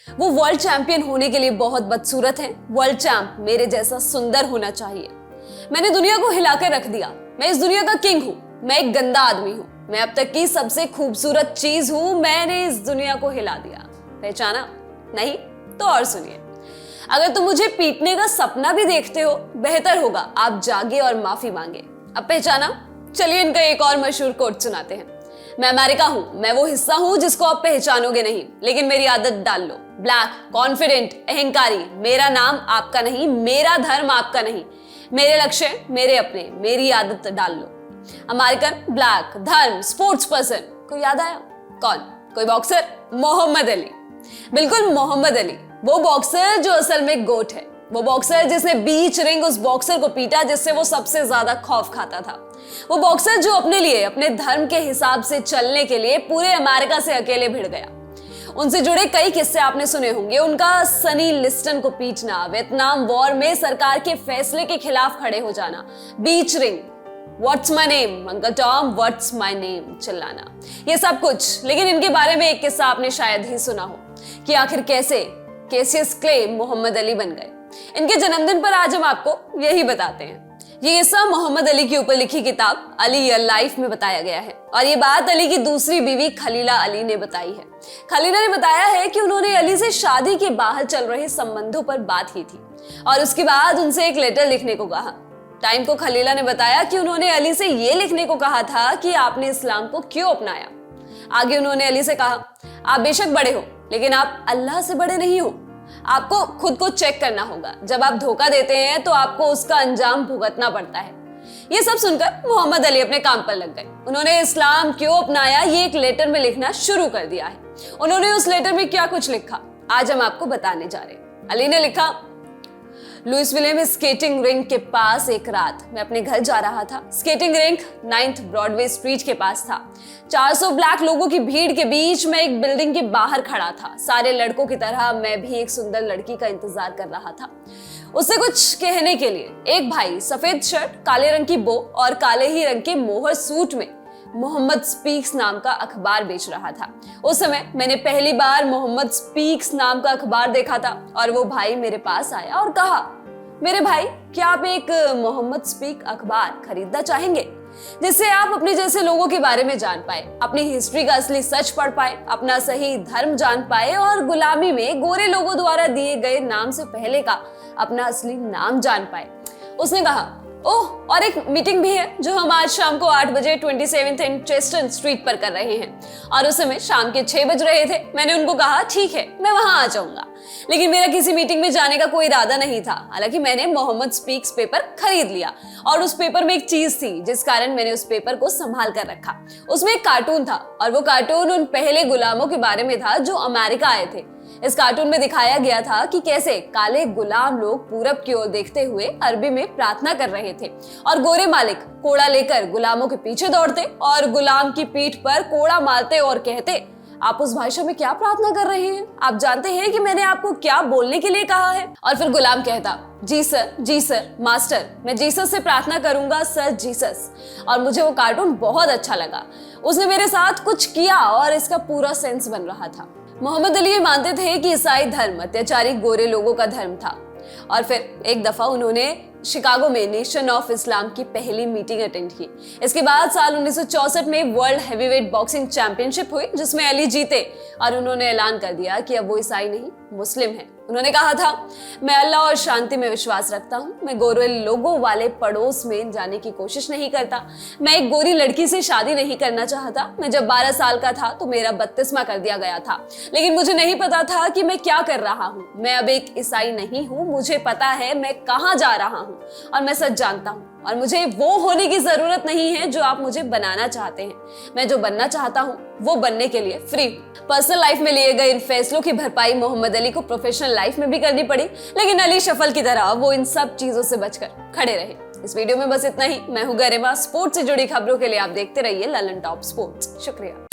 वो world champion होने के लिए बहुत बदसूरत हैं। वर्ल्ड चैंप मेरे जैसा सुंदर होना चाहिए। मैंने दुनिया को हिलाकर रख दिया। मैं इस दुनिया का किंग हूँ। मैं एक गंदा आदमी हूँ। मैं अब तक की सबसे खूबसूरत चीज हूँ। मैंने इस दुनिया को हिला दिया। पहचाना? नहीं तो और सुनिए। अगर तुम मुझे पीटने का सपना भी देखते हो, बेहतर होगा आप जागे और माफी मांगे। अब पहचाना? चलिए इनका एक और मशहूर कोट सुनाते हैं। मैं अमेरिका हूं, मैं वो हिस्सा हूं जिसको आप पहचानोगे नहीं, लेकिन मेरी आदत डाल लो। ब्लैक, कॉन्फिडेंट, अहंकारी, मेरा नाम आपका नहीं, मेरा धर्म आपका नहीं, मेरे लक्ष्य मेरे अपने, मेरी आदत डाल लो। अमेरिकन, ब्लैक, धर्म, स्पोर्ट्स पर्सन, कोई याद आया? कौन? कोई बॉक्सर? मोहम्मद अली। बिल्कुल मोहम्मद अली, वो बॉक्सर जो असल में गोट है। वो बॉक्सर जिसने बीच रिंग उस बॉक्सर को पीटा जिससे वो सबसे ज्यादा खौफ खाता था। वो बॉक्सर जो अपने लिए, अपने धर्म के हिसाब से चलने के लिए पूरे अमेरिका से अकेले भिड़ गया। उनसे जुड़े कई किस्से आपने सुने होंगे। उनका सनी लिस्टन को पीटना, वियतनाम वॉर में सरकार के फैसले के खिलाफ खड़े हो जाना, बीच ring, what's my name, uncle Tom what's my name चिल्लाना, ये सब कुछ। लेकिन इनके बारे में एक किस्सा आपने शायद ही सुना हो कि आखिर कैसे कैसियस क्ले मोहम्मद अली बन गए। इनके जन्मदिन पर आज हम आपको यही बताते हैं। ये किस्सा मोहम्मद अली के ऊपर लिखी किताब अली अ लाइफ में बताया गया है और ये बात अली की दूसरी बीवी खलीला अली ने बताई है। खलीला ने बताया है कि उन्होंने अली से शादी के बाहर चल रहे संबंधों पर बात की थी और उसके बाद उनसे एक लेटर लिखने को कहा। टाइम को खलीला ने बताया कि उन्होंने अली से ये लिखने को कहा था कि आपने इस्लाम को क्यों अपनाया। आगे उन्होंने अली से कहा, आप बेशक बड़े हो लेकिन आप अल्लाह से बड़े नहीं हो। आपको खुद को चेक करना होगा। जब आप धोखा देते हैं तो आपको उसका अंजाम भुगतना पड़ता है। ये सब सुनकर मोहम्मद अली अपने काम पर लग गए। उन्होंने इस्लाम क्यों अपनाया ये एक लेटर में लिखना शुरू कर दिया है। उन्होंने उस लेटर में क्या कुछ लिखा आज हम आपको बताने जा रहे हैं। अली ने लिखा, लुइसविले में स्केटिंग रिंक के पास एक रात मैं अपने घर जा रहा था। Skating rink 9th Broadway street के पास था। 400 ब्लैक लोगों की भीड़ के बीच मैं एक बिल्डिंग के बाहर खड़ा था। सारे लड़कों की तरह मैं भी एक सुंदर लड़की का इंतजार कर रहा था, उससे कुछ कहने के लिए। एक भाई सफेद शर्ट, काले रंग की बो और काले ही रंग के मोहर सूट में मोहम्मद स्पीक्स नाम का अखबार बेच रहा था। उस समय मैंने पहली बार मोहम्मद स्पीक्स नाम का अखबार देखा था और वो भाई मेरे पास आया और कहा, मेरे भाई क्या आप एक मोहम्मद स्पीक अखबार खरीदना चाहेंगे जिससे आप अपने जैसे लोगों के बारे में जान पाए, अपनी हिस्ट्री का असली सच पढ़ पाए, अपना सही धर्म जान पाए और गुलामी में गोरे लोगों द्वारा दिए गए नाम से पहले का अपना असली नाम जान पाए। उसने कहा, ओह, और एक मीटिंग भी है जो हम आज शाम को 8 बजे 27th एंड चेस्टन स्ट्रीट पर कर रहे हैं। और उस समय शाम के 6 बज रहे थे। मैंने उनको कहा, ठीक है मैं वहां आ जाऊंगा, लेकिन मेरा किसी मीटिंग में जाने का कोई इरादा नहीं था। हालांकि मैंने मोहम्मद स्पीक्स पेपर खरीद लिया और उस पेपर में एक चीज थी जिस कारण मैंने उस पेपर को संभाल कर रखा। उसमें एक कार्टून था और वो कार्टून उन पहले गुलामों के बारे में था जो अमेरिका आए थे। इस कार्टून में दिखाया गया था कि कैसे काले गुलाम लोग पूरब की ओर देखते हुए अरबी में प्रार्थना कर रहे थे और गोरे मालिक कोड़ा लेकर गुलामों के पीछे दौड़ते और गुलाम की पीठ पर कोड़ा मारते और कहते, आप उस भाषा में क्या प्रार्थना कर रहे हैं? आप जानते हैं कि मैंने आपको क्या बोलने के लिए कहा है? और फिर गुलाम कहता, जी सर मास्टर, मैं जीसस से प्रार्थना करूंगा सर जीसस। और मुझे वो कार्टून बहुत अच्छा लगा। उसने मेरे साथ कुछ किया और इसका पूरा सेंस बन रहा था। मोहम्मद अली ये मानते थे कि ईसाई धर्म अत्याचारी गोरे लोगों का धर्म था। और फिर एक दफा उन्होंने शिकागो में नेशन ऑफ इस्लाम की पहली मीटिंग अटेंड की। इसके बाद साल 1964 में वर्ल्ड हैवीवेट बॉक्सिंग चैंपियनशिप हुई जिसमें अली जीते और उन्होंने ऐलान कर दिया कि अब वो ईसाई नहीं मुस्लिम है। उन्होंने कहा था, मैं अल्लाह और शांति में विश्वास रखता हूँ। मैं गोरे लोगों वाले पड़ोस में जाने की कोशिश नहीं करता। मैं एक गोरी लड़की से शादी नहीं करना चाहता। मैं जब 12 साल का था तो मेरा बपतिस्मा कर दिया गया था, लेकिन मुझे नहीं पता था कि मैं क्या कर रहा हूँ। मैं अब एक ईसाई नहीं हूँ। मुझे पता है मैं कहाँ जा रहा हूँ और मैं सच जानता हूँ और मुझे वो होने की जरूरत नहीं है जो आप मुझे बनाना चाहते हैं। मैं जो बनना चाहता हूँ वो बनने के लिए फ्री। पर्सनल लाइफ में लिए गए इन फैसलों की भरपाई मोहम्मद अली को प्रोफेशनल लाइफ में भी करनी पड़ी, लेकिन अली शफल की तरह वो इन सब चीजों से बचकर खड़े रहे। इस वीडियो में बस इतना ही। मैं हूँ गरिमा। स्पोर्ट्स से जुड़ी खबरों के लिए आप देखते रहिए ललन टॉप स्पोर्ट्स। शुक्रिया।